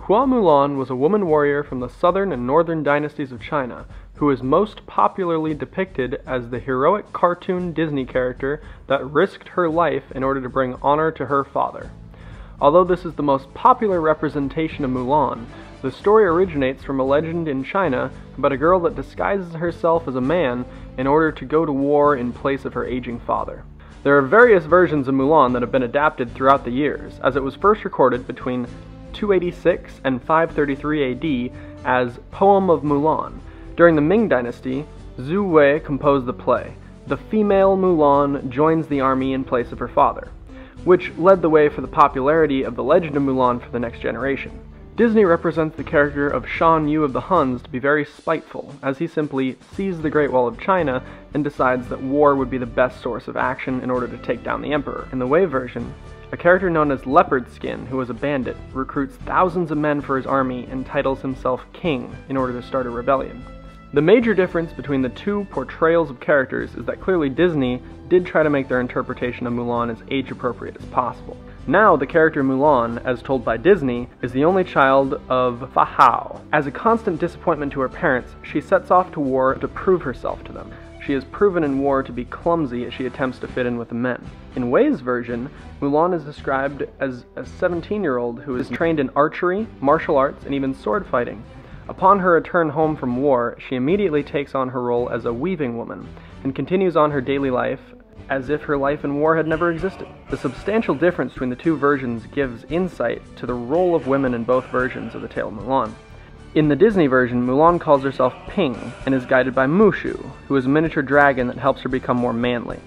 Hua Mulan was a woman warrior from the southern and northern dynasties of China, who is most popularly depicted as the heroic cartoon Disney character that risked her life in order to bring honor to her father. Although this is the most popular representation of Mulan, the story originates from a legend in China about a girl that disguises herself as a man in order to go to war in place of her aging father. There are various versions of Mulan that have been adapted throughout the years, as it was first recorded between 286 and 533 AD as Poem of Mulan. During the Ming Dynasty, Zhu Wei composed the play. The female Mulan joins the army in place of her father, which led the way for the popularity of the legend of Mulan for the next generation. Disney represents the character of Shan Yu of the Huns to be very spiteful, as he simply sees the Great Wall of China and decides that war would be the best source of action in order to take down the emperor. In the Wei version, a character known as Leopard Skin, who is a bandit, recruits thousands of men for his army and titles himself king in order to start a rebellion. The major difference between the two portrayals of characters is that clearly Disney did try to make their interpretation of Mulan as age-appropriate as possible. Now, the character Mulan, as told by Disney, is the only child of Fa Hao. As a constant disappointment to her parents, she sets off to war to prove herself to them. She is proven in war to be clumsy as she attempts to fit in with the men. In Wei's version, Mulan is described as a 17-year-old who is trained in archery, martial arts, and even sword fighting. Upon her return home from war, she immediately takes on her role as a weaving woman, and continues on her daily life as if her life in war had never existed. The substantial difference between the two versions gives insight to the role of women in both versions of the tale of Mulan. In the Disney version, Mulan calls herself Ping, and is guided by Mushu, who is a miniature dragon that helps her become more manly.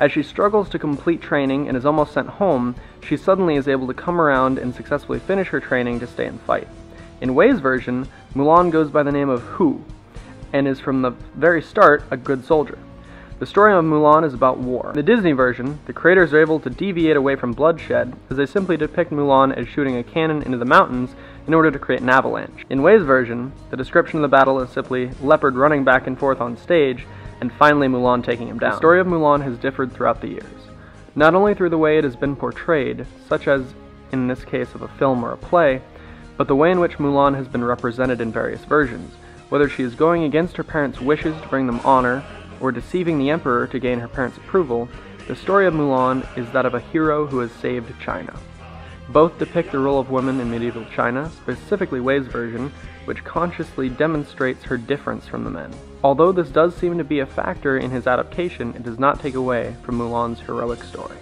As she struggles to complete training and is almost sent home, she suddenly is able to come around and successfully finish her training to stay and fight. In Wei's version, Mulan goes by the name of Hu, and is from the very start a good soldier. The story of Mulan is about war. In the Disney version, the creators are able to deviate away from bloodshed, as they simply depict Mulan as shooting a cannon into the mountains in order to create an avalanche. In Wei's version, the description of the battle is simply Leopard running back and forth on stage, and finally Mulan taking him down. The story of Mulan has differed throughout the years, not only through the way it has been portrayed, such as in this case of a film or a play, but the way in which Mulan has been represented in various versions, whether she is going against her parents' wishes to bring them honor, or deceiving the emperor to gain her parents' approval. The story of Mulan is that of a hero who has saved China. Both depict the role of women in medieval China, specifically Wei's version, which consciously demonstrates her difference from the men. Although this does seem to be a factor in his adaptation, it does not take away from Mulan's heroic story.